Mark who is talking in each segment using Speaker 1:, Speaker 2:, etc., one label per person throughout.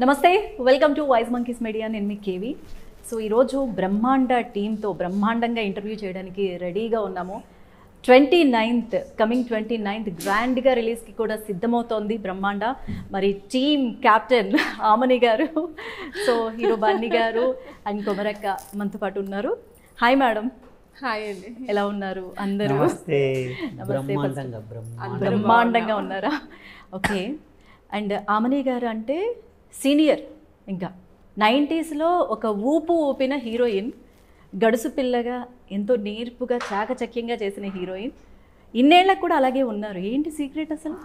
Speaker 1: నమస్తే, welcome to wise monkeys media. నేను మీ KV. So ఈరోజు బ్రహ్మాండ టీంతో బ్రహ్మాండంగా ఇంటర్వ్యూ చేయడానికి రెడీగా ఉన్నాము. 29th కమింగ్ 29th గ్రాండ్గా రిలీజ్కి కూడా సిద్ధమవుతోంది బ్రహ్మాండ. మరి టీమ్ క్యాప్టెన్ ఆమని గారు, సో హీరో బన్నీ గారు అండ్ కొమరక్క మనతో పాటు ఉన్నారు. Hi madam.
Speaker 2: హాయ్ అండి,
Speaker 1: ఎలా ఉన్నారు అందరూ? బ్రహ్మాండంగా ఉన్నారా? ఓకే. అండ్ ఆమని గారు అంటే సీనియర్, ఇంకా 90sలో ఒక ఊపు ఊపిన హీరోయిన్, గడుసు పిల్లగా ఎంతో నేర్పుగా చాకచక్యంగా చేసిన హీరోయిన్. ఇన్నేళ్ళకు కూడా అలాగే ఉన్నారు. ఏంటి సీక్రెట్ అసలు?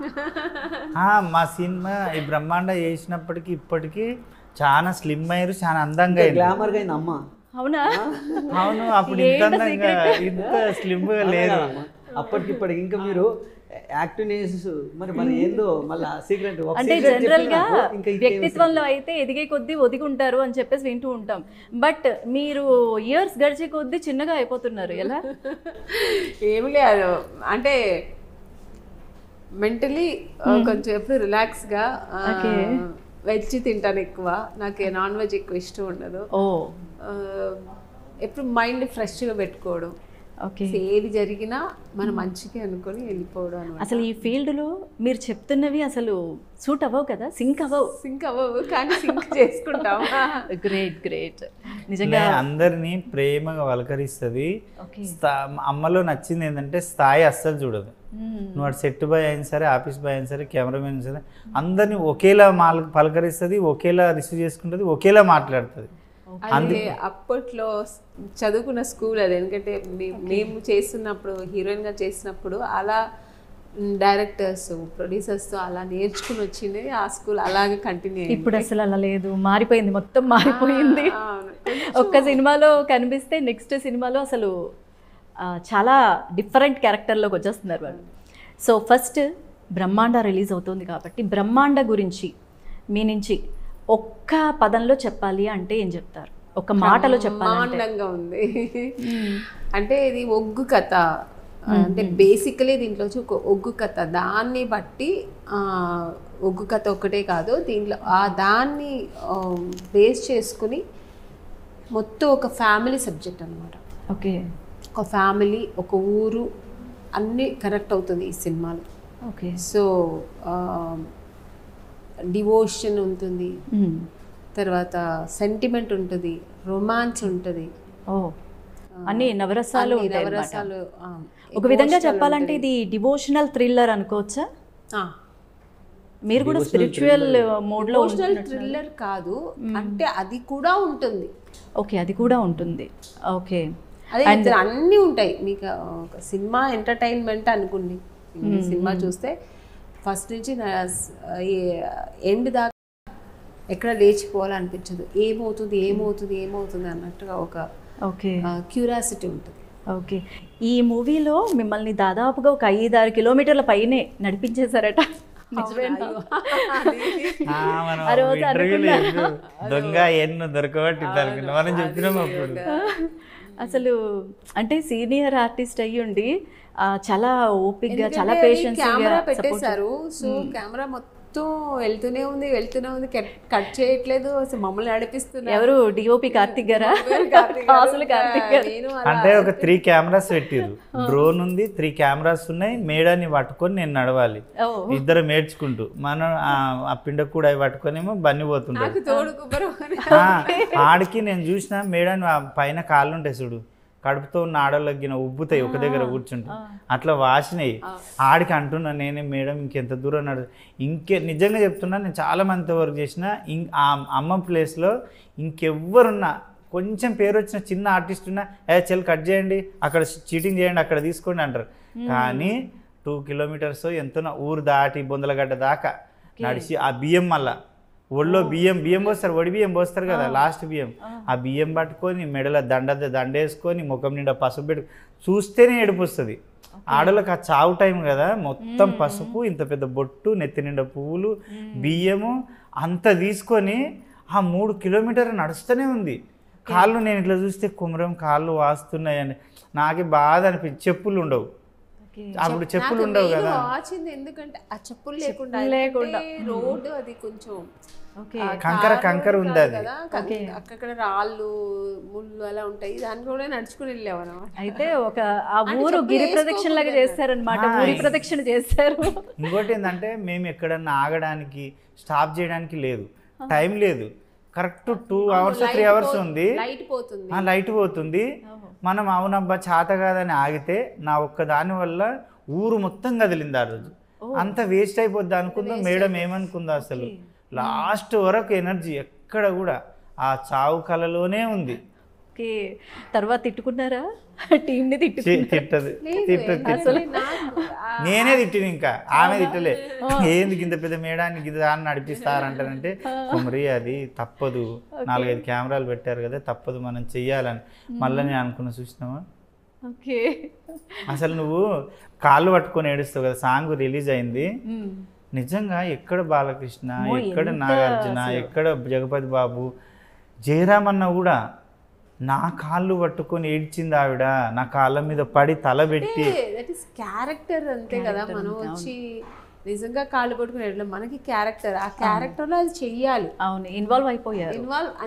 Speaker 3: మా సినిమా ఈ బ్రహ్మాండ చేసినప్పటికీ ఇప్పటికీ చాలా స్లిమ్ అయ్యారు, చాలా అందంగా
Speaker 4: గ్లామర్ గా అమ్మ.
Speaker 1: అవునా?
Speaker 3: అవును, అప్పుడు ఇంత అందంగా ఇంత స్లిమ్గా లేదు.
Speaker 4: అప్పటికి ఇప్పటికి ఇంకా మీరు యాక్టివ్నెస్ మరి మన ఏందో మళ్ళీ సీక్రెట్.
Speaker 1: అంటే జనరల్గా వ్యక్తిత్వంలో అయితే ఎదిగే కొద్దీ ఒదిగుంటారు అని చెప్పేసి వింటూ ఉంటాం. బట్ మీరు ఇయర్స్ గడిచే కొద్దీ చిన్నగా అయిపోతున్నారు. ఎలా?
Speaker 2: ఏమి లేదు, అంటే మెంటలీ కొంచెం ఎప్పుడు రిలాక్స్గా వెజ్ తింటాను ఎక్కువ. నాకు నాన్ వెజ్ ఎక్కువ ఇష్టం ఉండదు. ఎప్పుడు మైండ్ ఫ్రెష్గా పెట్టుకోవడం.
Speaker 1: ఓకే.
Speaker 2: ఏది జరిగినా మనం మంచిగా అనుకొని వెళ్ళిపోవడం.
Speaker 1: అసలు ఈ ఫీల్డ్లో మీరు చెప్తున్నవి అసలు సూట్ అవ్వవు కదా, సింక్ అవ్వవు
Speaker 2: కానీ సింక్ చేసుకుంటాం.
Speaker 1: Great great. నిజంగా
Speaker 3: అందరినీ ప్రేమగా వలకరిస్తుంది. అమ్మలో నచ్చింది ఏంటంటే స్థాయి అస్సలు చూడదు. నువ్వు అటు సెట్ బాయ్ అయినా సరే, ఆఫీస్ బాయ్ అయినా సరే, కెమెరామెన్ అయినా సరే, అందరినీ ఒకేలా పలకరిస్తుంది, ఒకేలా రిసీవ్ చేసుకుంటుంది, ఒకేలా మాట్లాడుతుంది.
Speaker 2: అదే అప్పట్లో చదువుకున్న స్కూల్ అది. ఎందుకంటే మేము చేస్తున్నప్పుడు, హీరోయిన్గా చేసినప్పుడు అలా డైరెక్టర్స్ ప్రొడ్యూసర్స్తో అలా నేర్చుకుని వచ్చింది. ఆ స్కూల్ అలాగే కంటిన్యూ.
Speaker 1: ఇప్పుడు అసలు అలా లేదు, మారిపోయింది, మొత్తం మారిపోయింది. ఒక్క సినిమాలో కనిపిస్తే నెక్స్ట్ సినిమాలో అసలు చాలా డిఫరెంట్ క్యారెక్టర్లోకి వచ్చేస్తున్నారు వాళ్ళు. సో ఫస్ట్ బ్రహ్మాండ రిలీజ్ అవుతుంది కాబట్టి బ్రహ్మాండ గురించి మీ నుంచి ఒక్క పదంలో చెప్పాలి అంటే ఏం చెప్తారు? ఒక మాటలో చెప్పాలి.
Speaker 2: బ్రహ్మాండంగా ఉంది. అంటే ఇది ఒగ్గు కథ. అంటే బేసికలీ దీంట్లో ఒక ఒగ్గు కథ, దాన్ని బట్టి ఒగ్గు కథ ఒక్కటే కాదు, దీంట్లో దాన్ని బేస్ చేసుకుని మొత్తం ఒక ఫ్యామిలీ సబ్జెక్ట్ అనమాట.
Speaker 1: ఓకే.
Speaker 2: ఒక ఫ్యామిలీ, ఒక ఊరు, అన్నీ కనెక్ట్ అవుతుంది ఈ సినిమాలో.
Speaker 1: ఓకే.
Speaker 2: సో డివోషన్ ఉంటుంది, తర్వాత సెంటిమెంట్ ఉంటుంది, రొమాన్స్ ఉంటుంది.
Speaker 1: అన్ని నవరసాలు. ఒక విధంగా చెప్పాలంటే ఇది డివోషనల్ థ్రిల్లర్ అనుకోవచ్చా? మీరు కూడా స్పిరిచువల్ మోడ్ లో?
Speaker 2: డివోషనల్ థ్రిల్లర్ కాదు, అంటే అది కూడా ఉంటుంది.
Speaker 1: ఓకే, అది కూడా ఉంటుంది. ఓకే.
Speaker 2: అదే అన్నీ ఉంటాయి. మీకు ఒక సినిమా ఎంటర్టైన్మెంట్ అనుకోండి. సినిమా చూస్తే ఫస్ట్ నుంచి ఎండ్ దాకా ఎక్కడ లేచిపోవాలనిపించదు. ఏమవుతుంది అన్నట్టుగా ఒక క్యూరియాసిటీ ఉంటుంది.
Speaker 1: ఓకే. ఈ మూవీలో మిమ్మల్ని దాదాపుగా ఒక 5-6 కిలోమీటర్ల పైనే నడిపించేశారట.
Speaker 3: దొంగ ఎన్ను దొరకబట్టి మనం చెప్పినాం అప్పుడు.
Speaker 1: అసలు అంటే సీనియర్ ఆర్టిస్ట్ అయ్యుండి చాలా ఓపిక్గా, చాలా పేషెన్స్
Speaker 2: కెమెరా పెట్టేశారు. సో కెమెరా మొత్తం వెళ్తూనే ఉంది, కట్ చేయట్లేదు. అసలు మమ్మల్ని నడిపిస్తున్నారు.
Speaker 1: ఎవరు? డిఓపి కార్తిక్ గారా?
Speaker 3: అంటే ఒక 3 కెమెరాస్ పెట్టిరు. డ్రోన్ ఉంది, 3 కెమెరాస్ ఉన్నాయి. మేడాన్ని పట్టుకొని నేను నడవాలి, ఇద్దరు మేడ్చుకుంటూ. మనం ఆ పిండ కూడా పట్టుకొనేమో బన్ని పోతుంటాడు. ఆడికి నేను చూసిన మేడాన్ని పైన కాళ్ళు ఉంటాయి చూడు, కడుపుతో ఉన్న ఆడోళ్ళగిన ఉబ్బుతాయి ఒక దగ్గర కూర్చుంటే, అట్లా వాసినాయి. ఆడికి అంటున్నా నేనే, మేడం ఇంకెంత దూరం నిజంగా చెప్తున్నా, నేను చాలా మందితో వర్క్ చేసిన. ఆ అమ్మ ప్లేస్లో ఇంకెవ్వరున్నా, కొంచెం పేరు వచ్చిన చిన్న ఆర్టిస్ట్ ఉన్నా, చెల్ కట్ చేయండి, అక్కడ చీటింగ్ చేయండి, అక్కడ తీసుకోండి అంటారు. కానీ 2 కిలోమీటర్స్ ఎంతో ఊరు దాటి బొందలగడ్డ దాకా నడిచి ఆ బియ్యం, మళ్ళా ఒళ్ళో బియ్యం పోస్తారు, వడి బియ్యం పోస్తారు కదా, లాస్ట్ బియ్యం, ఆ బియ్యం పట్టుకొని మెడల దండేసుకొని ముఖం నిండా పసుపు పెట్టు చూస్తేనే ఏడుపు వస్తుంది. ఆడలకు ఆ చావు టైం కదా, మొత్తం పసుపు, ఇంత పెద్ద బొట్టు, నెత్తి నిండా పువ్వులు, బియ్యము అంత తీసుకొని ఆ 3 కిలోమీటర్లు నడుస్తూనే ఉంది. కాళ్ళు నేను ఇట్లా చూస్తే కుమరం కాళ్ళు వాస్తున్నాయని నాకే బాధ అనిపించి. చెప్పులు ఉండవు అప్పుడు, చెప్పులు ఉండవు కదా.
Speaker 2: ఎందుకంటే ఆ చెప్పులు లేకుండా రోడ్డు అది కొంచెం
Speaker 1: ఓకే
Speaker 3: కంకర ఉంది అది.
Speaker 2: కదా అక్కడ రాళ్ళు ముళ్ళు అలా ఉంటాయి, దాని కూడా నడుచుకుని వెళ్ళావు అనమాట.
Speaker 1: అయితే ఆ ఊరు గిరి ప్రదక్షిణ లాగా చేస్తారనమాట, ఊరి ప్రదక్షిణ చేస్తారు.
Speaker 3: ఇంకోటి ఏంటంటే మేము ఎక్కడన్నా ఆగడానికి స్టాప్ చేయడానికి లేదు, టైం లేదు, కరెక్ట్ 2 hours 3 hours ఉంది, లైట్ పోతుంది. మనం అవునబ్బా చేత కాదని ఆగితే నా ఒక్క దాని వల్ల ఊరు మొత్తం కదిలింది ఆ రోజు. అంత వేస్ట్ అయిపోద్ది అనుకుందాం. మేడం ఏమనుకుందో అసలు లాస్ట్ వరకు ఎనర్జీ ఎక్కడ కూడా ఆ చావు కళలోనే ఉంది.
Speaker 1: ఓకే తర్వాత తిట్టుకున్నారా టీంని?
Speaker 3: తిట్టదు నేనే తిట్టిన, ఇంకా ఆమె తిట్టలే. ఏంది గింత పెద్ద మేడాన్ని గింత దాన్ని నడిపిస్తారంటారంటే కుమరి అది తప్పదు, 4-5 కెమెరాలు పెట్టారు కదా తప్పదు మనం చెయ్యాలని. మళ్ళీ నేను అనుకున్న చూసినావా
Speaker 1: ఓకే
Speaker 3: అసలు నువ్వు కాళ్ళు పట్టుకొని ఏడుస్తావు కదా. సాంగ్ రిలీజ్ అయింది, నిజంగా ఎక్కడ బాలకృష్ణ, ఎక్కడ నాగార్జున, ఎక్కడ జగపతి బాబు, జయరామన్న కూడా నా కాళ్ళు పట్టుకొని ఏడ్చింది ఆవిడ, నా కాళ్ళ మీద పడి తల పెట్టి.
Speaker 2: దట్ ఈస్ క్యారెక్టర్ అంతే కదా. మనం వచ్చి నిజంగా కాళ్ళు పట్టుకుని మనకి క్యారెక్టర్, ఆ క్యారెక్టర్ లో అది చెయ్యాలి.
Speaker 1: అవును ఇన్వాల్వ్ అయిపోయారు.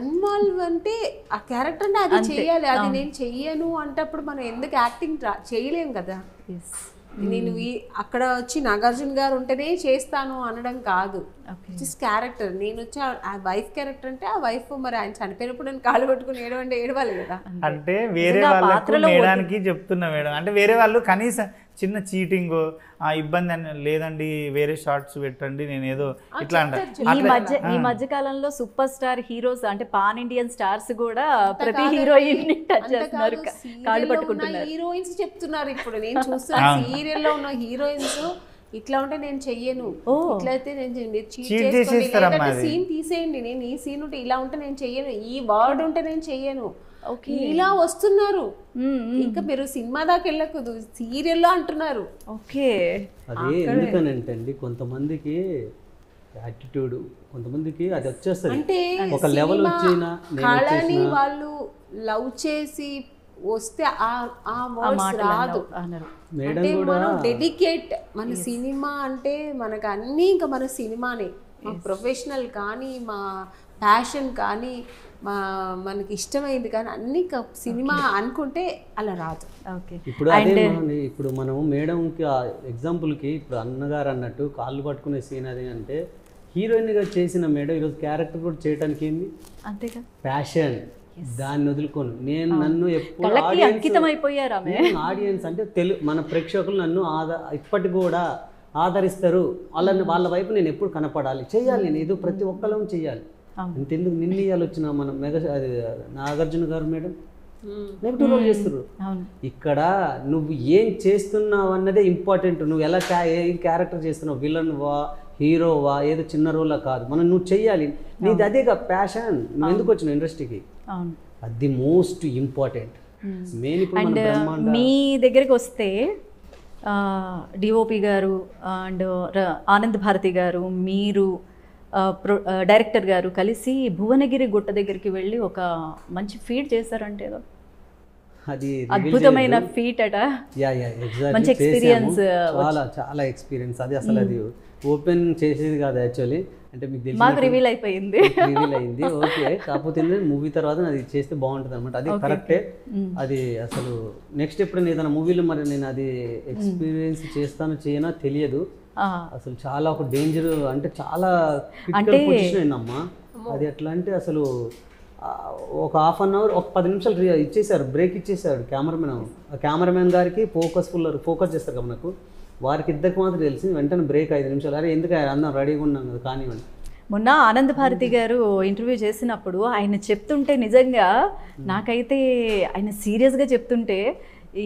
Speaker 2: ఇన్వాల్వ్ అంటే ఆ క్యారెక్టర్ అంటే అది చెయ్యాలి. అది నేను చెయ్యను అంటప్పుడు మనం ఎందుకు యాక్టింగ్ చేయలేము కదా. నేను అక్కడ వచ్చి నాగార్జున గారు ఉంటేనే చేస్తాను అనడం కాదు, జస్ట్ క్యారెక్టర్. నేను వచ్చి ఆ వైఫ్ క్యారెక్టర్ అంటే ఆ వైఫ్ మరి ఆయన చనిపోయినప్పుడు నేను కాళ్ళు పట్టుకుని ఏడవంటే ఏడవాలి కదా.
Speaker 3: అంటే వేరే వాళ్ళకు వేయడానికి చెప్తున్నా మేడం. అంటే వేరే వాళ్ళు కనీసం చిన్న చీటింగ్ ఆ ఇబ్బంది అని లేదండి, వేరే షార్ట్స్ పెట్టండి, నేను ఏదో ఇట్లా అంట.
Speaker 1: ఈ మధ్య కాలంలో సూపర్ స్టార్ హీరోస్ అంటే పాన్ ఇండియన్ స్టార్స్ కూడా ప్రతి హీరోయిన్ ని టచ్ చేస్తున్నారు, కాళ్ళు పట్టుకుంటున్నారు.
Speaker 2: హీరోయిన్స్ చెప్తున్నారు ఇప్పుడు నేను చూస్తున్నా సీరియల్ లో ఉన్న హీరోయిన్స్ ఇట్లా ఉంటే నేను చెయ్యను, ఇట్లయితే నేను సీన్ తీసేయండి, నేను ఈ సీన్ ఉంటే ఇలా ఉంటే నేను చెయ్యను, ఈ వర్డ్ ఉంటే నేను చెయ్యను, ఇలా వస్తున్నారు. ఇంకా మీరు సినిమా దాకా వెళ్ళకూడదు, సీరియల్లో అంటున్నారు.
Speaker 1: ఓకే
Speaker 4: అది ఎందుకనంటే అండి కొంతమందికి యాటిట్యూడ్, కొంతమందికి అది వచ్చేస్తుంది.
Speaker 2: అంటే
Speaker 4: ఒక లెవెల్ వచ్చిన
Speaker 2: కళని వాళ్ళు లవ్ చేసి వస్తే ఆ వర్డ్స్ రాదు. అంటే మనం డెడికేట్, మన సినిమా అంటే మనకు అన్నీ ఇంకా మన సినిమానే, మా ప్రొఫెషనల్ కానీ మా ప్యాషన్ కానీ మనకి ఇష్టమైంది కానీ అన్ని సినిమా అనుకుంటే అలా రాదు.
Speaker 4: ఇప్పుడు అదే ఇప్పుడు మనం మేడంకి ఎగ్జాంపుల్కి ఇప్పుడు అన్నగారు అన్నట్టు కాళ్ళు పట్టుకునే సీన్ అది అంటే హీరోయిన్గా చేసిన మేడం ఈరోజు క్యారెక్టర్ కూడా చేయడానికి ఏంది
Speaker 1: అంతేగా
Speaker 4: ప్యాషన్, దాన్ని వదులుకోను. నేను నన్ను ఎప్పుడు ఆడియన్స్ అంటే మన ప్రేక్షకులు నన్ను ఇప్పటికి కూడా ఆదరిస్తారు, వాళ్ళ వైపు నేను ఎప్పుడు కనపడాలి, చెయ్యాలి, నేను ఏదో ప్రతి ఒక్కళ్ళం చెయ్యాలి. ఇంతెందుకు నిన్న ఇవాళ వచ్చిన మన అది నాగార్జున గారు మేడం నెగిటివ్ రోల్ చేస్తున్నారు. ఇక్కడ నువ్వు ఏం చేస్తున్నావు అన్నదే ఇంపార్టెంట్. నువ్వు ఎలా ఏం క్యారెక్టర్ చేస్తున్నావు, విలన్ వా హీరోవా ఏదో చిన్న రోలా కాదు, మనం నువ్వు చెయ్యాలి, నీది అదేగా ప్యాషన్. నువ్వు ఎందుకు వచ్చిన ఇండస్ట్రీకి, అది మోస్ట్ ఇంపార్టెంట్ మెయిన్. ఇప్పుడు
Speaker 1: మీ దగ్గరికి వస్తే డిఓపి గారు అండ్ ఆనంద్ భారతి గారు, మీరు డైరెక్టర్ గారు కలిసి భువనగిరి గుట్ట దగ్గరికి వెళ్ళి ఒక మంచి ఫీట్ చేశారంటే ఏదో
Speaker 4: అది
Speaker 1: అద్భుతమైన ఫీట్ అట. మంచి ఎక్స్పీరియన్స్,
Speaker 4: చాలా ఎక్స్పీరియన్స్. అది అసలు అది ఓపెన్ చేసేది కాదు యాక్చువల్లీ, అంటే మీకు తెలిసి
Speaker 1: మాకు రివీల్ అయిపోయింది.
Speaker 4: ఓకే, కాకపోతే మూవీ తర్వాత అది చేస్తే బాగుంటుంది అనమాట. అది కరెక్టే. అది అసలు నెక్స్ట్ ఎప్పుడైనా ఏదైనా మూవీలో మరి నేను అది ఎక్స్పీరియన్స్ చేస్తానో చేయనో తెలియదు. అసలు చాలా ఒక డేంజర్, అంటే చాలా క్రిటికల్ పొజిషన్ అయిందమ్మా అది. ఎట్లా అంటే అసలు ఒక హాఫ్ అన్ అవర్ ఒక 10 నిమిషాలు ఇచ్చేసారు, బ్రేక్ ఇచ్చేసాడు కెమెరామెన్ గారికి. ఫోకస్ చేస్తారు కదా మనకు, వారికి ఇద్దరికి మాత్రం తెలిసి వెంటనే బ్రేక్ 5 నిమిషాలు. అరే ఎందుకు అందరం రెడీగా ఉన్నాం కదా కానివ్వండి.
Speaker 1: మొన్న ఆనంద్ భారతి గారు ఇంటర్వ్యూ చేసినప్పుడు ఆయన చెప్తుంటే నిజంగా నాకైతే ఆయన సీరియస్గా చెప్తుంటే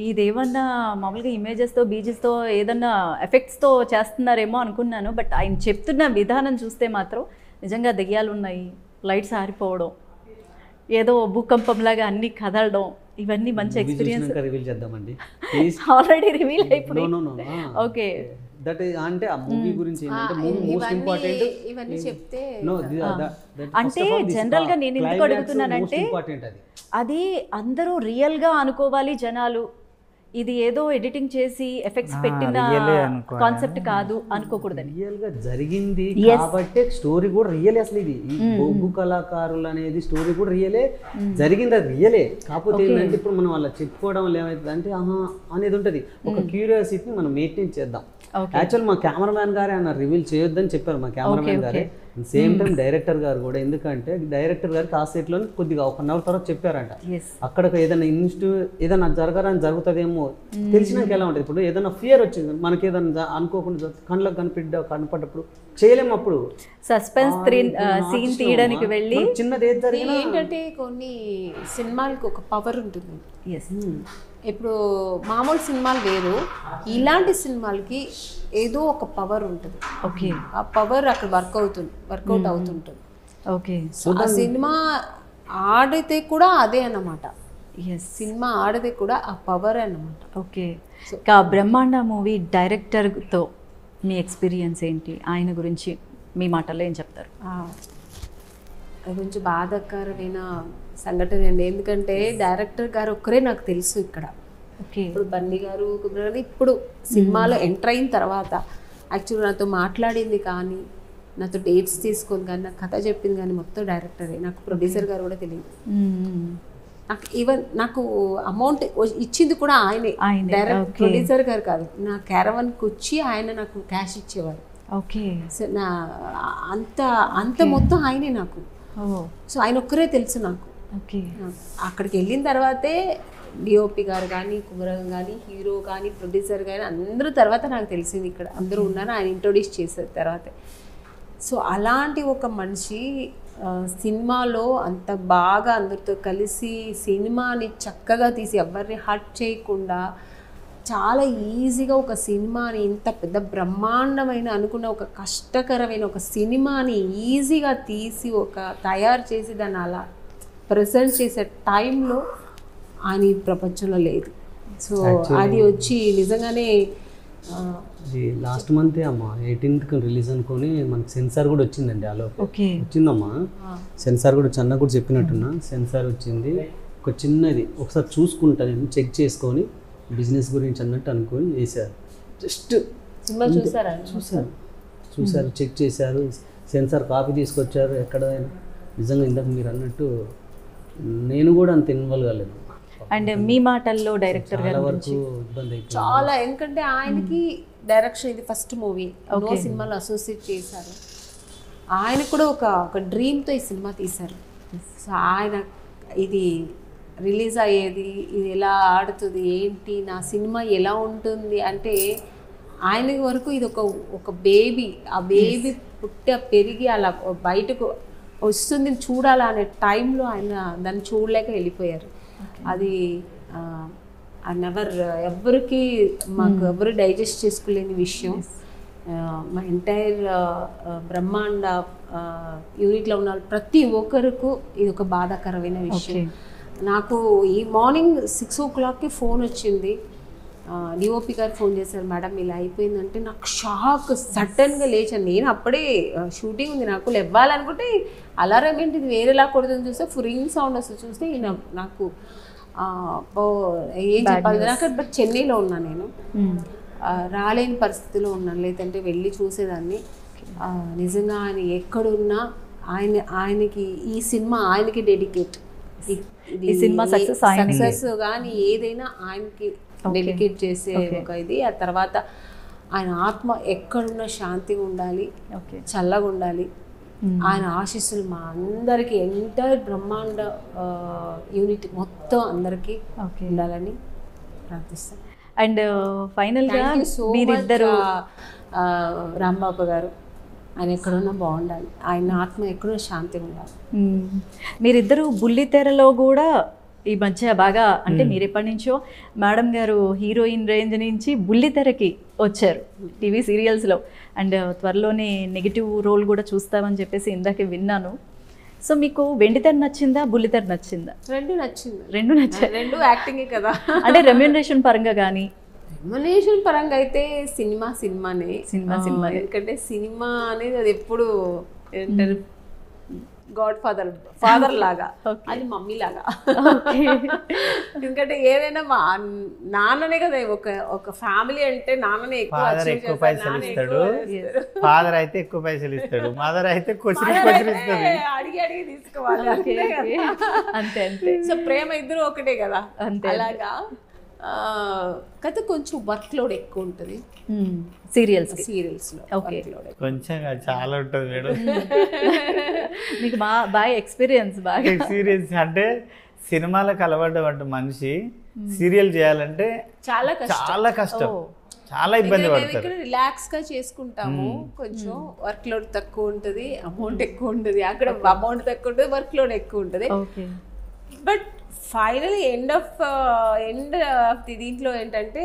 Speaker 1: ఇదేమన్నా మామూలుగా ఇమేజెస్తో బీజెస్తో ఏదన్నా ఎఫెక్ట్స్తో చేస్తున్నారేమో అనుకున్నాను. బట్ ఆయన చెప్తున్న విధానం చూస్తే మాత్రం నిజంగా దెయ్యాలు ఉన్నాయి, లైట్స్ ఆరిపోవడం, ఏదో భూకంపంలాగా అన్ని కదలడం, ఇవన్నీ మంచి ఎక్స్పీరియన్స్.
Speaker 4: రివీల్ చేద్దామండి,
Speaker 1: ఆల్రెడీ రివీల్ అయిపోయింది. ఓకే
Speaker 4: దట్ అంటే ఆ మూవీ గురించి ఏంటంటే మూవీ మోస్ట్ ఇంపార్టెంట్
Speaker 2: ఇవన్నీ చెప్తే
Speaker 1: అంటే జనరల్గా నేను ఎందుకు అడుగుతున్నానంటే అది అందరూ రియల్గా అనుకోవాలి జనాలు. ఇది ఏదో ఎడిటింగ్ చేసి ఎఫెక్ట్స్ పెట్టిన కాన్సెప్ట్ కాదు అనుకోకూడదని.
Speaker 4: రియల్ గా జరిగింది కాబట్టి స్టోరీ కూడా రియలే. అసలు ఇది ఈ బొగ్గు కళాకారులు అనేది స్టోరీ కూడా రియలే జరిగింది, అది రియలే. కాకపోతే ఏంటంటే ఇప్పుడు మనం అలా చెప్పుకోవడం వల్ల ఏమవుతుంది అంటే ఆహా అనేది ఉంటుంది. ఒక క్యూరియాసిటీని మనం మెయింటైన్ చేద్దాం. యాక్చువల్ మా కెమెరామ్యాన్ గారే అన్నారు రివీల్ చేయొద్దని చెప్పారు మా కెమెరామ్యాన్ గారే. సేమ్ టైం డైరెక్టర్ గారు కూడా, ఎందుకంటే డైరెక్టర్ గారికి ఆ సెట్లో కొద్దిగా 1 అవర్ తర్వాత చెప్పారంట అక్కడ ఏదైనా ఏదైనా జరగాలని జరుగుతుందేమో తెలిసినాక ఎలా ఉంటుంది. ఇప్పుడు ఏదైనా ఫియర్ వచ్చింది మనకి, ఏదైనా అనుకోకుండా కళ్ళకు కనపడ్డప్పుడు చేయలేము. అప్పుడు
Speaker 1: సస్పెన్స్ సీన్ తీయడానికి వెళ్ళి
Speaker 4: చిన్నది ఏది జరిగినా
Speaker 2: ఏంటంటే కొన్ని సినిమాలకు ఒక పవర్ ఉంటుంది. ఇప్పుడు మామూలు సినిమాలు వేరు, ఇలాంటి సినిమాలకి ఏదో ఒక పవర్ ఉంటుంది.
Speaker 1: ఓకే,
Speaker 2: ఆ పవర్ అక్కడ వర్కౌట్ అవుతుంటుంది.
Speaker 1: ఓకే,
Speaker 2: సో ఆ సినిమా ఆడితే కూడా అదే అన్నమాట. సినిమా ఆడితే కూడా ఆ పవర్ అన్నమాట.
Speaker 1: ఓకే, బ్రహ్మాండ మూవీ డైరెక్టర్తో మీ ఎక్స్పీరియన్స్ ఏంటి? ఆయన గురించి మీ మాటల్లో ఏం చెప్తారు?
Speaker 2: అది కొంచెం బాధాకరమైన సంఘటన అండి. ఎందుకంటే డైరెక్టర్ గారు ఒక్కరే నాకు తెలుసు ఇక్కడ. ఇప్పుడు బన్నీ గారు ఇప్పుడు సినిమాలో ఎంటర్ అయిన తర్వాత యాక్చువల్గా నాతో మాట్లాడింది కానీ, నాతో డేట్స్ తీసుకొని కానీ, నాకు కథ చెప్పింది కానీ మొత్తం డైరెక్టరే. నాకు ప్రొడ్యూసర్ గారు కూడా తెలియదు. నాకు ఈవెన్ నాకు అమౌంట్ ఇచ్చింది కూడా ఆయనే, డైరెక్ట్ ప్రొడ్యూసర్ గారు కాదు. నా క్యారవన్కి వచ్చి ఆయన నాకు క్యాష్ ఇచ్చేవారు.
Speaker 1: ఓకే,
Speaker 2: నా అంత మొత్తం ఆయనే నాకు. సో ఆయన ఒక్కరే తెలుసు నాకు. అక్కడికి వెళ్ళిన తర్వాతే డిఓపి గారు కానీ, కుమరం కానీ, హీరో కానీ, ప్రొడ్యూసర్ కానీ అందరూ తర్వాత నాకు తెలిసింది ఇక్కడ అందరూ ఉన్నారు. ఆయన ఇంట్రొడ్యూస్ చేశారు తర్వాతే. సో అలాంటి ఒక మనిషి సినిమాలో అంత బాగా అందరితో కలిసి సినిమాని చక్కగా తీసి ఎవరిని హర్ట్ చేయకుండా చాలా ఈజీగా ఒక సినిమాని, ఇంత పెద్ద బ్రహ్మాండమైన అనుకున్న ఒక కష్టకరమైన ఒక సినిమాని ఈజీగా తీసి తయారు చేసి దాన్ని అలా ప్రజెంట్ చేసే టైంలో ఆయన ఈ ప్రపంచంలో లేదు. సో అది వచ్చి నిజంగానే
Speaker 4: లాస్ట్ మంతే అమ్మా 18th రిలీజ్ అనుకొని మనకి సెన్సార్ కూడా వచ్చిందండి. అలా వచ్చిందమ్మా సెన్సార్ కూడా, చెన్న కూడా చెప్పినట్టున్నా సెన్సార్ వచ్చింది. ఒక చిన్నది ఒకసారి చూసుకుంటా నేను, చెక్ చేసుకొని బిజినెస్ గురించి అన్నట్టు అనుకొని చేశారు. జస్ట్
Speaker 2: సినిమా
Speaker 4: చూసారు, చెక్ చేశారు, సెన్సార్ కాపీ తీసుకొచ్చారు. ఎక్కడ నిజంగా ఇందాక మీరు అన్నట్టు నేను కూడా అంత ఇన్వాల్వ్ కాలేదు.
Speaker 1: అండ్ మీ మాటల్లో డైరెక్టర్ గారి
Speaker 4: వరకు ఇబ్బంది అయిపోయింది
Speaker 2: చాలా. ఎందుకంటే ఆయనకి డైరెక్షన్ ఇది ఫస్ట్ మూవీ, నో సినిమాలో అసోసియేట్ చేశారు. ఆయన కూడా ఒక డ్రీమ్తో ఈ సినిమా తీశారు. సో ఆయన ఇది రిలీజ్ అయ్యేది, ఇది ఎలా ఆడుతుంది, ఏంటి నా సినిమా ఎలా ఉంటుంది అంటే ఆయన వరకు ఇది ఒక బేబీ. ఆ బేబీ పెరిగి అలా బయటకు వస్తుంది చూడాలా అనే టైంలో ఆయన దాన్ని చూడలేక వెళ్ళిపోయారు. అది ఎవరికి మాకు ఎవరు డైజెస్ట్ చేసుకోలేని విషయం. మా ఎంటైర్ బ్రహ్మాండ యూనిట్లో ఉన్న ప్రతి ఒక్కరికి ఇది ఒక బాధాకరమైన విషయం. నాకు ఈ మార్నింగ్ 6 o'clockకి ఫోన్ వచ్చింది. డిఓపి గారు ఫోన్ చేశారు, మేడం ఇలా అయిపోయిందంటే నాకు షాక్. సడన్గా లేచాను. నేను అప్పుడే షూటింగ్ ఉంది, నాకు లేవ్వాలనుకుంటే అలారం ఏంటి ఇది వేరేలా కొడుతుంది చూస్తే ఫురింగ్ సౌండ్ వస్తుంది. చూస్తే ఈయన నాకు ఏం చెప్పాలి నాకు. బట్ చెన్నైలో ఉన్నా నేను, రాలేని పరిస్థితిలో ఉన్నాను, లేదంటే వెళ్ళి చూసేదాన్ని. నిజంగా ఆయన ఎక్కడున్నా ఆయనకి ఈ సినిమా ఆయనకి డెడికేట్.
Speaker 1: ఈ సినిమా
Speaker 2: సక్సెస్ కానీ ఏదైనా ఆయనకి డెడికేట్ చేసే ఒక ఇది. ఆ తర్వాత ఆయన ఆత్మ ఎక్కడున్నా శాంతిగా ఉండాలి, చల్లగా ఉండాలి. ఆయన ఆశీస్సులు మా అందరికి, ఎంటైర్ బ్రహ్మాండ యూనిట్ మొత్తం అందరికీ ఉండాలని ప్రార్థిస్తాను.
Speaker 1: అండ్ ఫైనల్గా మీరిద్దరు
Speaker 2: రాంబాబు గారు, ఆయన ఎక్కడున్నా బాగుండాలి, ఆయన ఆత్మ ఎక్కడో శాంతిగా ఉండాలి.
Speaker 1: మీరిద్దరు బుల్లితెరలో కూడా ఈ మధ్య బాగా, అంటే మీరు ఎప్పటి నుంచో మేడం గారు హీరోయిన్ రేంజ్ నుంచి బుల్లితెరకి వచ్చారు టీవీ సీరియల్స్లో. అండ్ త్వరలోనే నెగిటివ్ రోల్ కూడా చూస్తామని చెప్పేసి ఇందాకే విన్నాను. సో మీకు వెండితెర నచ్చిందా, బుల్లితెర నచ్చిందా?
Speaker 2: రెండు నచ్చింది.
Speaker 1: రెండు నచ్చాయి.
Speaker 2: రెండు యాక్టింగే కదా.
Speaker 1: అంటే రెమ్యూనరేషన్ పరంగా కానీ?
Speaker 2: రెమ్యూనరేషన్ పరంగా అయితే సినిమానే.
Speaker 1: సినిమా
Speaker 2: ఎందుకంటే సినిమా అనేది అది ఎప్పుడు గాడ్ ఫాదర్ లాగా, అది మమ్మీ లాగా. ఎందుకంటే ఏదైనా మా నాన్ననే కదా, ఒక ఫ్యామిలీ అంటే నాన్ననే
Speaker 3: ఎక్కువ పైసలు ఇస్తాడు, ఫాదర్ అయితే ఎక్కువ పైసలు ఇస్తాడు, మదర్ అయితే కొసిరి ఇస్తుంది,
Speaker 2: అడిగి అడిగి తీసుకోవాలి.
Speaker 1: అంతే అంతే.
Speaker 2: సో ప్రేమ ఇద్దరు ఒకటే కదా, అలాగా. కథ కొంచెం వర్క్ లోడ్ ఎక్కువ ఉంటుంది సీరియల్స్ లో.
Speaker 3: కొంచెం చాలా ఉంటుంది మేడం.
Speaker 1: మీకు బాగా ఎక్స్పీరియన్స్
Speaker 3: అంటే సినిమాలకు అలవాటు మనిషి సీరియల్ చేయాలంటే చాలా కష్టం, చాలా ఇబ్బంది పడతారు.
Speaker 2: రిలాక్స్ గా చేసుకుంటాము, కొంచెం వర్క్ లోడ్ తక్కువ ఉంటుంది, అమౌంట్ ఎక్కువ ఉంటుంది. అక్కడ అమౌంట్ తక్కువ ఉంటుంది, వర్క్ లోడ్ ఎక్కువ ఉంటుంది. బట్ ఫైనలీ ఎండ్ ఆఫ్ దీంట్లో ఏంటంటే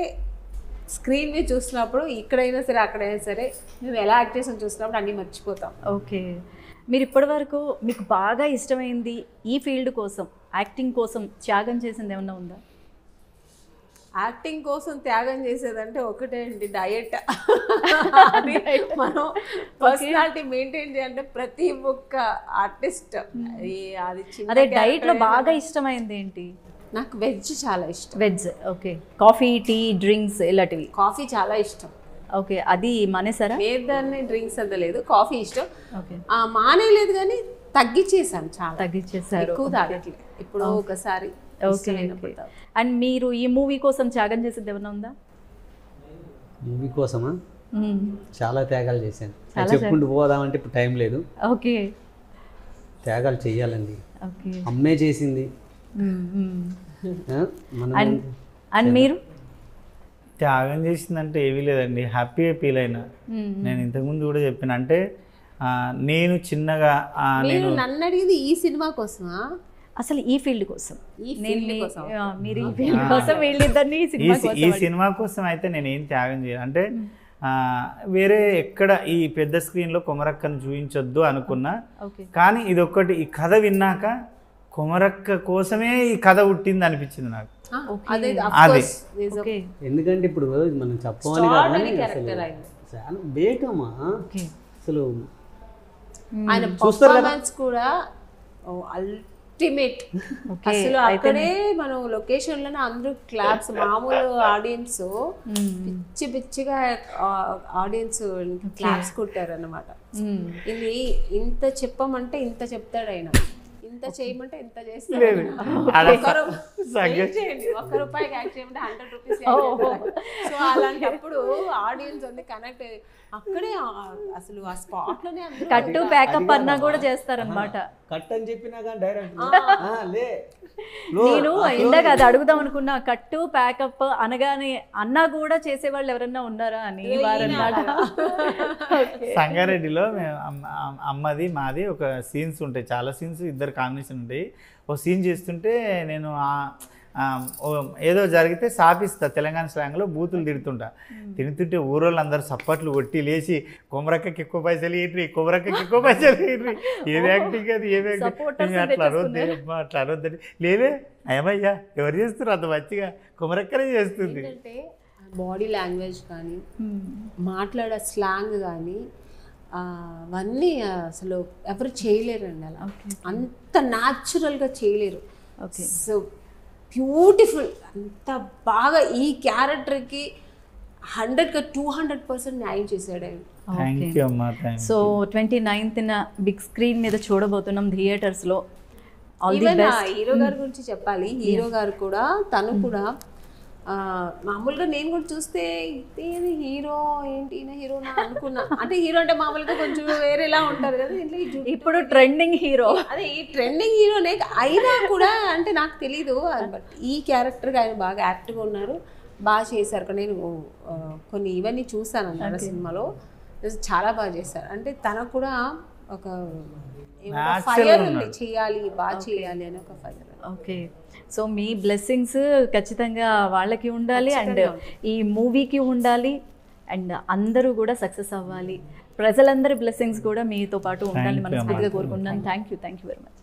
Speaker 2: స్క్రీన్ మీద చూసినప్పుడు ఇక్కడైనా సరే అక్కడైనా సరే మేము ఎలా యాక్ట్ చేసాం చూసినప్పుడు అన్నీ మర్చిపోతాం.
Speaker 1: ఓకే, మీరు ఇప్పటి వరకు మీకు బాగా ఇష్టమైంది ఈ ఫీల్డ్ కోసం, యాక్టింగ్ కోసం త్యాగం చేసింది ఏమన్నా ఉందా?
Speaker 2: యాక్టింగ్ కోసం త్యాగం చేసేదంటే ఒకటే అండి, డయట్. మనం పర్సనాలిటీ మెయింటైన్ చేయాలంటే ప్రతి ఒక్క ఆర్టిస్ట్ అది
Speaker 1: అదే డైట్ లో బాగా ఇష్టమైంది ఏంటి?
Speaker 2: నాకు వెజ్ చాలా ఇష్టం.
Speaker 1: Veg, okay. Coffee, tea, drinks ఇలాంటివి?
Speaker 2: కాఫీ చాలా ఇష్టం.
Speaker 1: ఓకే, అది మానేసారా?
Speaker 2: లేదని డ్రింక్స్ అంత లేదు, కాఫీ ఇష్టం.
Speaker 1: ఓకే,
Speaker 2: మానేలేదు కానీ తగ్గించేసాను, చాలా
Speaker 1: తగ్గించేసారు,
Speaker 2: ఎక్కువ తాగట్లేదు, ఇప్పుడు ఒకసారి.
Speaker 1: ఓకే. అండ్ మీరు ఈ మూవీ కోసం త్యాగం చేసేది ఏమన్నా ఉందా?
Speaker 4: మూవీ కోసమా? చాలా త్యాగాలు చేశాను, చెప్పుకుంటూ పోదామంటే ఇప్పుడు టైం లేదు.
Speaker 1: ఓకే,
Speaker 4: త్యాగాలు చెయ్యాలండి.
Speaker 1: ఓకే,
Speaker 4: అమ్మే చేసింది.
Speaker 1: అండ్ మీరు
Speaker 3: త్యాగం చేసిందంటే ఏమీ లేదండి, హ్యాపీగా ఫీల్ అయినా. నేను ఇంతకుముందు కూడా చెప్పిన, అంటే నేను చిన్నగా
Speaker 2: నేను నన్ను అడిగింది ఈ సినిమా కోసమా,
Speaker 1: అసలు ఈ ఫీల్డ్ కోసం?
Speaker 3: మీరు ఈ సినిమా కోసం అయితే నేను ఏం త్యాగం చేయాలి అంటే వేరే ఎక్కడ ఈ పెద్ద స్క్రీన్లో కొమరక్కను చూపించొద్దు అనుకున్నా. కానీ ఇదొక్కటి, ఈ కథ విన్నాక కొమరక్క కోసమే ఈ కథ పుట్టింది అనిపించింది నాకు.
Speaker 2: అది
Speaker 4: ఎందుకంటే ఇప్పుడు మనం చెప్పాలి బేటమ్మా, అసలు
Speaker 2: ఆయన పర్ఫార్మెన్స్ కూడా అల్టిమేట్. అసలు అక్కడే మనం లొకేషన్ లోనే అందరూ క్లాప్స్, మామూలు ఆడియన్స్ పిచ్చి పిచ్చిగా ఆడియన్స్ క్లాప్స్ కొట్టారు అన్నమాట. ఇది ఇంత చెప్పమంటే ఇంత చెప్తాడు ఆయన, ఇంత చేయమంటే ఇంత చేస్తాడు. ఒక్క రూపాయికి యాక్ట్ చేయమంటే 100 రూపీస్. సో అలాంటప్పుడు ఆడియన్స్ ఉంది కనెక్ట్ అక్కడే, అసలు ఆ స్పాట్ లోనే
Speaker 1: కట్టు ప్యాకప్ అన్నా కూడా చేస్తారనమాట.
Speaker 4: కట్ అని చెప్పినా కానీ డైరెక్ట్
Speaker 1: నేను ఇందాక అది అడుగుదాం అనుకున్నా, కట్టు ప్యాకప్ అనగానే అన్నా కూడా చేసేవాళ్ళు ఎవరన్నా ఉన్నారా అని.
Speaker 3: సంగారెడ్డిలో అమ్మది మాది ఒక సీన్స్ ఉంటాయి, చాలా సీన్స్, ఇద్దరు కాంబినేషన్ ఉంటాయి. ఒక సీన్ చేస్తుంటే నేను ఏదో జరిగితే సాపిస్తా, తెలంగాణ స్లాంగ్లో బూతులు తిడుతుంటా. తిడుతుంటే ఊరోళ్ళు అందరూ సప్పట్లు కొట్టి లేచి కొమరక్కకి ఎక్కువ పైసలు ఏంటి, కొమరక్కకి ఎక్కువ పైసలు ఏంటి, ఏది యాక్టింగ్ అది ఏది యాక్టింగ్, అట్లా అరవద్దే అమ్మా, అట్లా అరవద్దని. లేదే ఏమయ్యా ఎవరు చేస్తున్నారు అంత మంచిగా, కొమరక్కనే చేస్తుంది.
Speaker 2: బాడీ లాంగ్వేజ్ కానీ మాట్లాడే స్లాంగ్ కానీ అవన్నీ అసలు ఎవరు చేయలేరండి, అలా అంత న్యాచురల్గా చేయలేరు. సో బ్యూటిఫుల్, అంత బాగా ఈ క్యారెక్టర్కి 100కి 200% న్యాయం చేశాడు ఆయన.
Speaker 1: సో 29th బిగ్ స్క్రీన్ మీద చూడబోతున్నాం థియేటర్స్లో.
Speaker 2: హీరో గారి గురించి చెప్పాలి. హీరో గారు కూడా, తను కూడా మామూలుగా నేను కూడా చూస్తే ఇదేది హీరో ఏంటి హీరోనా అనుకున్నా. అంటే హీరో అంటే మామూలుగా కొంచెం వేరేలా ఉంటారు కదా,
Speaker 1: ఇప్పుడు ట్రెండింగ్ హీరో.
Speaker 2: అదే ఈ ట్రెండింగ్ హీరోనే అయినా కూడా అంటే నాకు తెలీదు. బట్ ఈ క్యారెక్టర్గా ఆయన బాగా యాక్ట్గా ఉన్నారు, బాగా చేశారు. నేను కొన్ని ఇవన్నీ చూసాను అన్నమాట సినిమాలో, చాలా బాగా చేశారు. అంటే తనకు కూడా ఒక ఫైర్ ఉంది, చేయాలి బాగా చేయాలి అని ఒక ఫైర్.
Speaker 1: ఓకే, సో మీ బ్లెస్సింగ్స్ ఖచ్చితంగా వాళ్ళకి ఉండాలి, అండ్ ఈ మూవీకి ఉండాలి, అండ్ అందరూ కూడా సక్సెస్ అవ్వాలి. ప్రజలందరి బ్లెస్సింగ్స్ కూడా మీతో పాటు ఉండాలని మనస్ఫూర్తిగా కోరుకుంటున్నాను. Thank you very much.